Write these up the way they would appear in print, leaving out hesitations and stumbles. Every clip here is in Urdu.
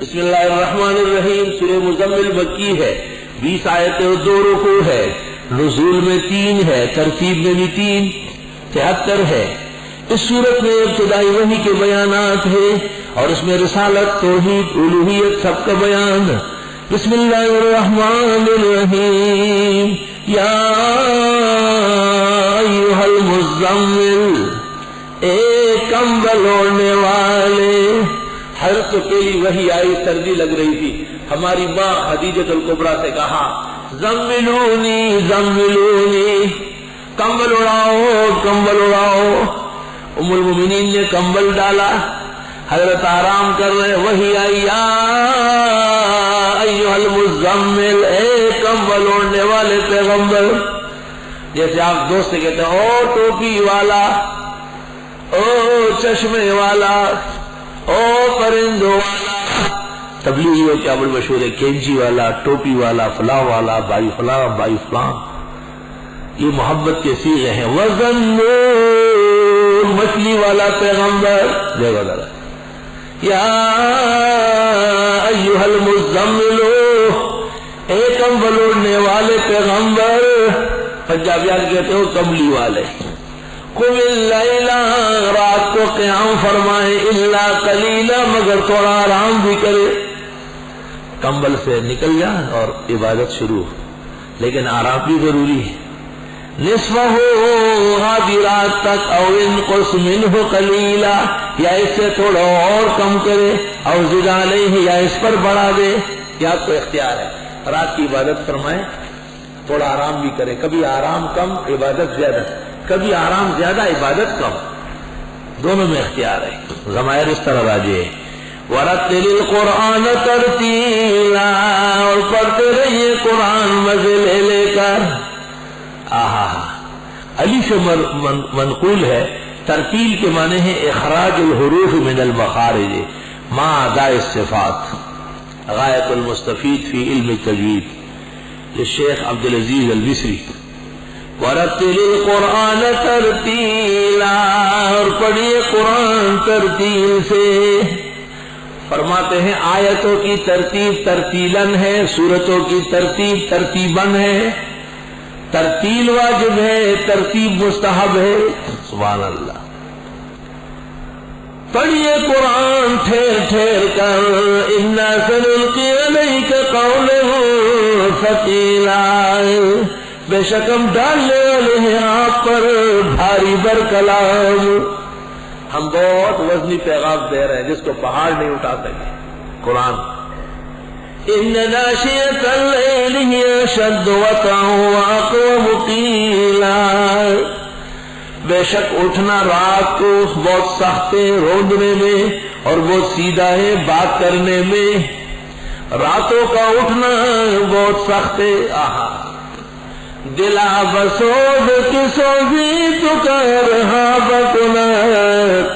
بسم اللہ الرحمن الرحیم. سورہ مزمل مکی ہے، 20 آیتیں اور 2 رکوع ہے. نزول میں 3 ہے، ترتیب میں بھی 3، 73 ہے. اس صورت میں ابتدائی وحی کے بیانات ہیں اور اس میں رسالت، توحید، الوہیت سب کا بیان. بسم اللہ الرحمن الرحیم. یا ایھا المزمل، اے کمبل اوڑھنے والے. حضرت کو پہلی وحی آئی، سردی لگ رہی تھی. ہماری ماں خدیجۃ الکبریٰ سے کہا زملونی زملونی، کمبل اڑاؤ کمبل اڑاؤ. ام المؤمنین نے کمبل ڈالا، حضرت آرام کر رہے. وحی آئی یا ایھا المزمل، اے کمبل اوڑھنے والے پیغمبر. جیسے آپ دوست سے کہتے ہیں او ٹوپی والا، او چشمے والا، او پرندوں والا. تبلیغیوں کیا بڑی مشہور ہے، کینچی والا، ٹوپی والا، فلاں والا، بھائی فلاں بھائی فلاں. یہ محبت کے صیغے ہیں. وزنون، مچھلی والا پیغمبر. دیکھو ذرا، یا ایھا المزمل، اے کمبل اوڑھنے والے پیغمبر. پنجابیان کہتے ہو کملی والے. قم اللیل، رات کو قیام فرمائے. الا قلیلا، مگر تھوڑا آرام بھی کرے. کمبل سے نکل جا اور عبادت شروع، لیکن آرام بھی ضروری ہے. نصفہ، آدھی رات تک. او انقص منہ قلیلا، یا اس سے تھوڑا اور کم کرے. او زد علیہ، یا اس پر بڑھا دے. یا تو اختیار ہے، رات کی عبادت فرمائے، تھوڑا آرام بھی کرے. کبھی آرام کم، عبادت زیادہ، کبھی آرام زیادہ، عبادت کم. دونوں میں اختیار ہے. ضمائر اس طرح راجے. وَرَتِّلِ الْقُرْآنَ تَرْتِيلًا، اور پڑھتے رہیے قرآن مزے لے لے کر. علی سے منقول ہے. ترتیل کے معنی ہے اخراج الحروف من المخارج مع اداء الصفات. غایت المستفید فی علم التجوید، یہ شیخ عبدالعزیز المصری. وَرَتِّلِ الْقُرْآنَ تَرْتِيلًا، اور پڑھیے قرآن ترتیل سے. فرماتے ہیں آیتوں کی ترتیب ترتیلاً ہے، سورتوں کی ترتیب ترتیباً ہے. ترتیل واجب ہے، ترتیب مستحب ہے. سبحان اللہ. پڑھیے قرآن ٹھہر ٹھہر کر. اِنَّا سَنُلْقِي عَلَيْكَ قَوْلًا ثَقِيلًا، بے شک ہم ڈالنے والے ہیں آپ پر بھاری بر کلام. ہم بہت وزنی پیغام دے رہے ہیں جس کو پہاڑ نہیں اٹھا سکے. قرآن. ان ناشئۃ اللیل ہی اشد وطئا واقوم قیلا، بے شک اٹھنا رات کو بہت سخت ہے روندنے میں اور بہت سیدھا ہے بات کرنے میں. راتوں کا اٹھنا بہت سخت ہے. دلا بسود کی سوزی تو کر رہا بکنت،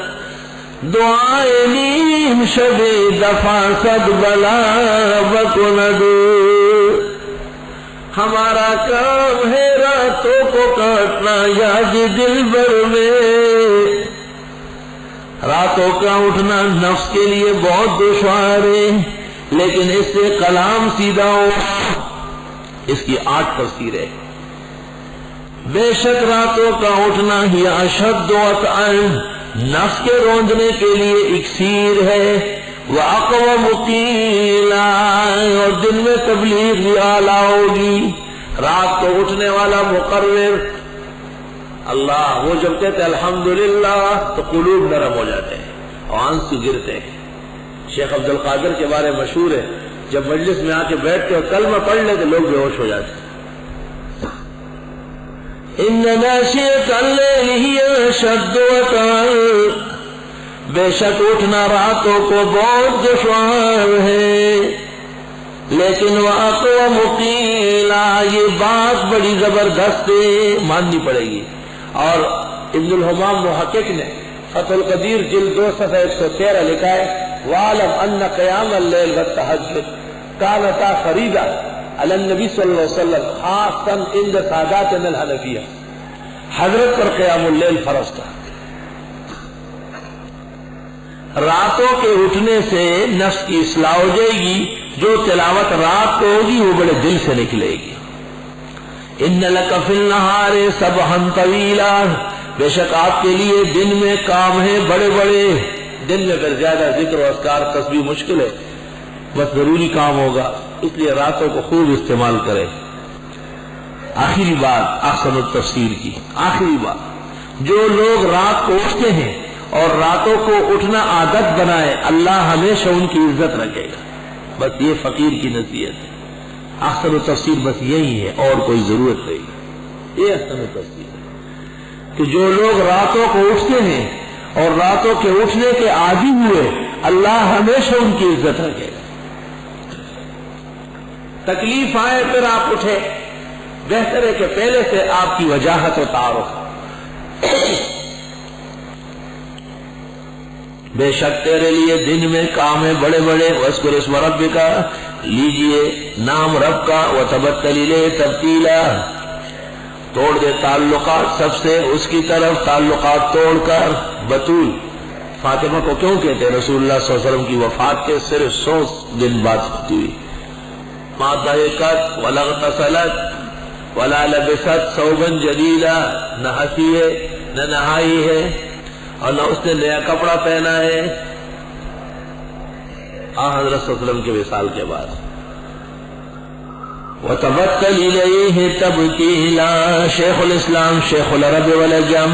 دعائے نیم شب دفع صد بلا بکند. ہمارا کام ہے راتوں کو کاٹنا یاد دل بر میں. راتوں کا اٹھنا نفس کے لیے بہت دشوار ہے، لیکن اس سے کلام سیدھا ہو. اس کی 8 تفسیر ہے. بے شک راتوں کا اٹھنا ہی اشد وطئا، نفس کے روندنے کے لیے اکسیر ہے. وَأَقْوَمُ قِيلًا، اور دن میں تبلیغ بھی اعلیٰ ہوگی. رات کو اٹھنے والا مقرر اللہ، وہ جب کہتے الحمدللہ تو قلوب نرم ہو جاتے ہیں اور آنسو گرتے ہیں. شیخ عبد القادر کے بارے مشہور ہے، جب مجلس میں آ کے بیٹھتے اور کلمہ پڑھ لیں تو لوگ بے ہوش ہو جاتے ہیں. ان ناشئۃ اللیل ہی اشد وطئا، بے شک اٹھنا راتوں کو بہت دشوار ہے، لیکن وَأَقْوَمُ قِيلًا، یہ بات بڑی زبردست ہے، ماننی پڑے گی. اور ابن الحمام محقق نے فتح القدیر جلد 2 صفحہ 113 لکھا ہے وَاعْلَمْ أَنَّ قِيَامَ اللَّيْلِ وَالتَّهَجُّدَ كَانَتَا فَرِيضَةً عَلَى النَّبِيِّ صلی اللہ علیہ وسلم خاصاً عند ساداتنا الحنفیہ. حضرت پر قیام اللیل فرض تھا. راتوں کے اٹھنے سے نفس کی اصلاح ہو جائے گی. جو تلاوت رات کو ہوگی وہ بڑے دل سے نکلے گی. ان لک فی النہار سبحا طویلا، بے شک آپ کے لیے دن میں کام ہیں بڑے بڑے. دن میں پھر زیادہ ذکر و اذکار تسبیح مشکل ہے، بس ضروری کام ہوگا، اس لیے راتوں کو خوب استعمال کریں. آخری بات احسن التفسیر کی آخری بات، جو لوگ رات کو اٹھتے ہیں اور راتوں کو اٹھنا عادت بنائے، اللہ ہمیشہ ان کی عزت رکھے گا. بس یہ فقیر کی نصیحت ہے. احسن التفسیر بس یہی ہے، اور کوئی ضرورت نہیں. یہ احسن التفسیر ہے کہ جو لوگ راتوں کو اٹھتے ہیں اور راتوں کے اٹھنے کے عادی ہوئے، اللہ ہمیشہ ان کی عزت رکھے گا. تکلیف آئے پھر آپ اٹھے، بہتر ہے کہ پہلے سے آپ کی وجاہت و تعارف. بے شک تیرے لیے دن میں کام ہے بڑے بڑے. واذکر اسم ربک، لیجئے نام رب کا. وتبتل الیہ تبتیلا، توڑ دے تعلقات سب سے اس کی طرف، تعلقات توڑ کر. بطول فاطمہ کو کیوں کہتے ہیں؟ رسول اللہ صلی اللہ علیہ وسلم کی وفات کے صرف 100 دن بعد ہوتی ہوئی. ما ضحکت ولا اغتسلت ولا لبست ثوبا جدیدا، نہ ہنسی ہے نہ نہائی ہے اور نہ اس نے نیا کپڑا پہنا ہے. حضرت صلی اللہ علیہ وسلم کے وصال کے بعد. وتبتل الیہ تبتیلا. شیخ الاسلام شیخ العرب والعجم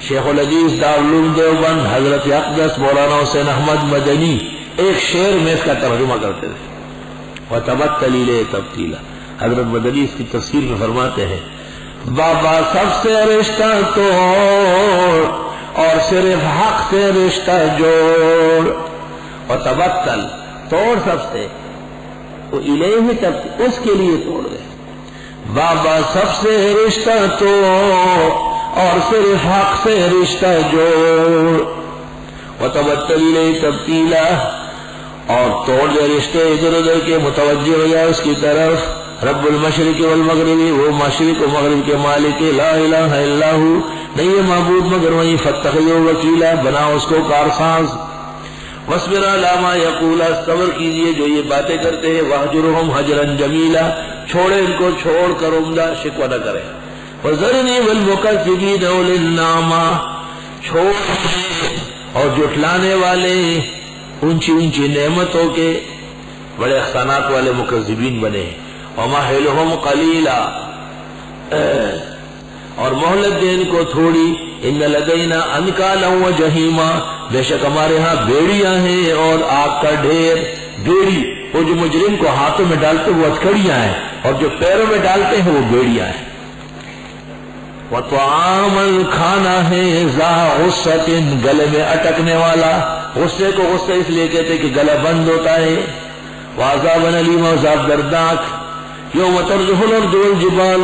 شیخ الحدیث دارالعلوم دیوبند حضرت اقدس مولانا حسین احمد مدنی ایک شعر میں اس کا ترجمہ کرتے تھے. وتبتل الیہ تبتیلا. حضرت مدنی اس کی تفسیر میں فرماتے ہیں، بابا سب سے رشتہ توڑ اور صرف حق سے رشتہ جوڑ. وتبتل، توڑ سب سے، وہ الیہ تبتیل، اس کے لیے توڑ دے. بابا سب سے رشتہ توڑ اور صرف حق سے رشتہ جوڑ. وتبتل الیہ تبتیلا، اور توڑ دے رشتے ادھر ادھر کے، متوجہ ہو جائے اس کی طرف. رب المشرق والمغربی، وہ مشرق و مغرب کے مالک، لا الہ الا ہو، نہیں ہے معبود مگر وہی. فاتخذہ وکیلا، بنا اس کو کارساز. واصبر علی ما یقول، صبر کیجئے جو یہ باتیں کرتے ہیں. واہجرہم ہجرا جمیلا، چھوڑے ان کو چھوڑ کر عمدہ، شکوہ نہ کرے. وذرنی والمکذبین اولی النعمہ، چھوڑ اور جھٹلانے والے اونچی اونچی نعمتوں کے بڑے احسانات والے مکذبین بنے. ومہلہم قلیلا، اور مہلت دے ان کو تھوڑی. ان لدینا انکالا وجحیما، بے شک ہمارے ہاں بیڑیاں ہیں اور آگ کا ڈھیر. بیڑی وہ جو مجرم کو ہاتھوں میں ڈالتے وہ ہتھکڑیاں ہیں، اور جو پیروں میں ڈالتے ہیں وہ بیڑیاں ہیں. وطعاما، کھانا ہے، ذا غصۃ، گلے میں اٹکنے والا. غصے کو غصہ اس لیے کہتے کہ گلا بند ہوتا ہے. وعذابا الیما، عذاب دردناک. یوم ترجف الارض والجبال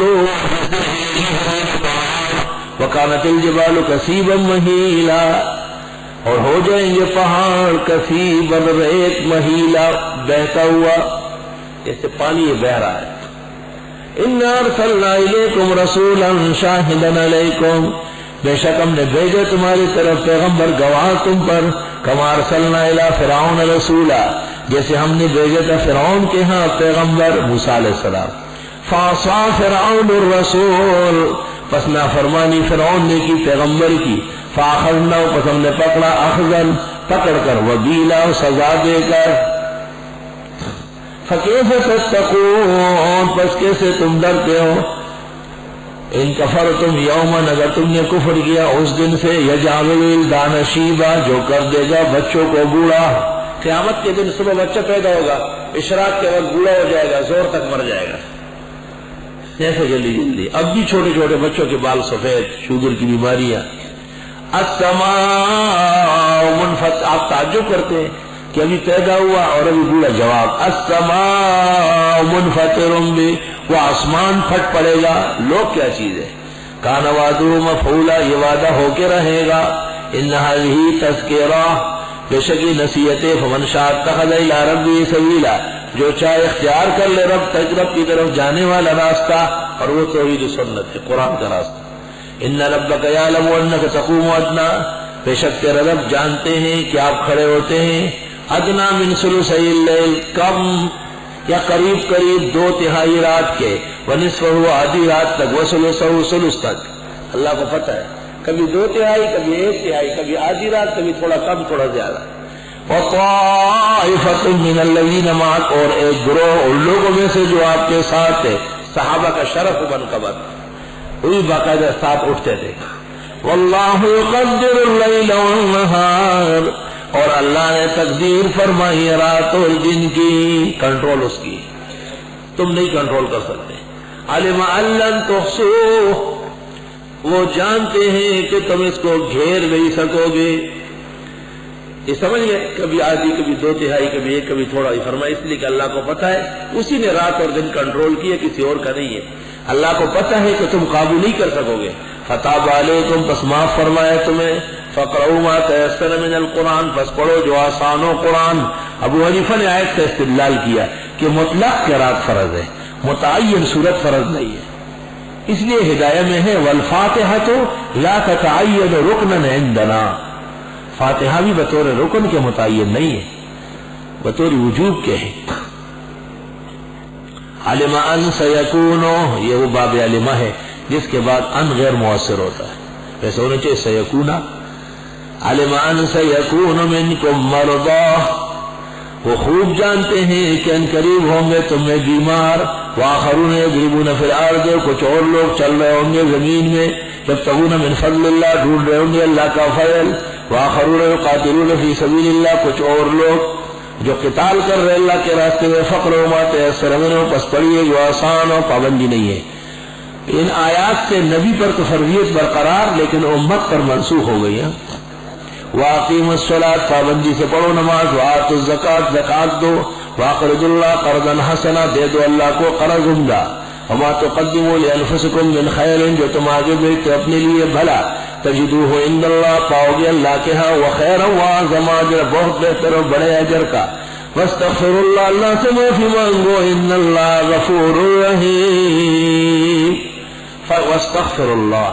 وکانت الجبال کثیبا مہیلا، اور ہو جائیں گے پہاڑ کثیبا، ریت، مہیلا، بہتا ہوا، جیسے پانی یہ بہ رہا ہے. انا ارسلنا الیکم رسولا شاہدا علیکم، بے شک ہم نے بھیجا تمہاری طرف پیغمبر گواہ تم پر. کما ارسلنا الی فرعون رسولا، جیسے ہم نے بھیجا تھا فرعون کے ہاں پیغمبر موسیٰ علیہ السلام. فعصى فرعون الرسول، پس نافرمانی فرعون نے کی پیغمبر کی. فاخذناه، پس ہم نے پکڑا، اخذا پکڑ کر، وبیلا، سزا دے کر. فکیف تتقون، پس کیسے تم ڈرتے ہو. ان کفرتم یوما، اگر تم نے کفر کیا اس دن سے، یجعل الولدان شیبا، جو کر دے گا بچوں کو بوڑھا. قیامت کے دن صبح بچہ پیدا ہوگا، اشراق کے وقت بوڑھا ہو جائے گا، زور تک مر جائے گا. کیسے جلدی جلدی. اب بھی چھوٹے چھوٹے بچوں کے بال سفید، شوگر کی بیماریاں. السماء منفطر، آپ تعجب کرتے ہیں کہ ابھی پیدا ہوا اور ابھی بوڑھا. جواب السماء منفطر بہ، وہ آسمان پھٹ پڑے گا. لوگ کیا چیز ہے. کان وعدہ مفعولا، یہ وعدہ ہو کے رہے گا. ان هذه تذکرہ، بے شک یہ نصیحت ہے. فمن شاء اتخذ الی ربہ سبیلا، جو چاہے اختیار کر لے رب کی طرف جانے والا راستہ، اور وہ توحید و سنت ہے، قرآن کا راستہ. ان ربک یعلم انک تقوم ادنی، بے شک تیرا رب جانتے ہیں کہ آپ کھڑے ہوتے ہیں ادنا من ثلثی اللیل، کم یا قریب قریب 2/3 رات کے، ونصفہ آدھی رات تک، وثلثہ ثلث تک۔ اللہ کو پتہ ہے کبھی 2/3، کبھی 1/3، کبھی آدھی رات، کبھی تھوڑا کم تھوڑا زیادہ۔ وطائفۃ من الذین معک، اور ایک گروہ ان لوگوں میں سے جو آپ کے ساتھ تھے، صحابہ کا شرف و منقبت، وہی باقاعدہ ساتھ اٹھتے تھے۔ واللہ یقدر اللیل والنہار، اور اللہ نے تقدیر فرمائی رات اور دن کی، کنٹرول اس کی تم نہیں کنٹرول کر سکتے۔ علم ان لن تحصوہ، وہ جانتے ہیں کہ تم اس کو گھیر نہیں سکو گے۔ یہ سمجھ گئے، کبھی آدھی، کبھی 2/3، کبھی 1، کبھی تھوڑا ہی فرمایا، اس لیے کہ اللہ کو پتہ ہے اسی نے رات اور دن کنٹرول کیا، کسی اور کا نہیں ہے۔ اللہ کو پتہ ہے کہ تم قابو نہیں کر سکو گے۔ فتاب علیکم، پس معاف فرمایا تمہیں، فقرؤوا ما تیسر من القرآن، پس پڑھو جو آسان ہو قرآن۔ ابو حنیفہ نے آیت سے استدلال کیا کہ مطلق قرات فرض ہے، متعین صورت فرض نہیں ہے، اس لیے ہدایہ میں ہے والفاتحۃ لا تتعین رکنا عندنا، فاتحہ بھی بطور رکن کے متعین نہیں ہے، بطور وجوب کے ہے۔ علم ان سیکون، یہ وہ باب علمہ ہے جس کے بعد ان غیر مؤثر ہوتا ہے، ویسے ہونا چاہیے سیکونا۔ علم ان سیکون منکم مرضی، وہ خوب جانتے ہیں کہ ان قریب ہوں گے تم میں بیمار، وآخرون یضربون فی الارض، کچھ اور لوگ چل رہے ہوں گے زمین میں، یبتغون من فضل اللہ، ڈھونڈ رہے ہوں گے اللہ کا فضل، وآخرون یقاتلون فی سبیل اللہ، کچھ اور لوگ جو قتال کر رہے اللہ کے راستے میں، فقرؤوا ما تیسر منہ، پس پڑھیے جو آسان ہو، پابندی نہیں ہے۔ ان آیات سے نبی پر تو فرضیت برقرار، لیکن امت پر منسوخ ہو گئی ہے۔ وَأَقِيمُوا الصَّلَاةَ، پابندی سے پڑھو نماز، وَآتُوا الزَّكَاةَ، زکات دو، وَأَقْرِضُوا اللَّهَ قَرْضًا حَسَنًا، دے دو اللہ کو قرض عمدہ، وَمَا تُقَدِّمُوا لِأَنفُسِكُم مِّن خَيْرٍ، جو تم آگے بھیجتے اپنے لیے بھلا، تجدوہ عند اللہ، پاؤ گے اللہ کے ہاں، وخیرا وَأَعْظَمَ أَجْرًا، بہت بہتر اور بڑے اجر کا۔ وَاسْتَغْفِرُوا اللَّهَ، اللہ سے معافی مانگو، إِنَّ اللَّهَ غَفُورٌ رَحِيمٌ۔ وَاسْتَغْفِرُوا اللَّهَ،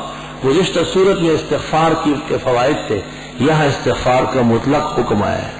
گزشتہ صورت میں استغفار کے فوائد تھے، یہاں استغفار کا مطلق حکم آیا ہے۔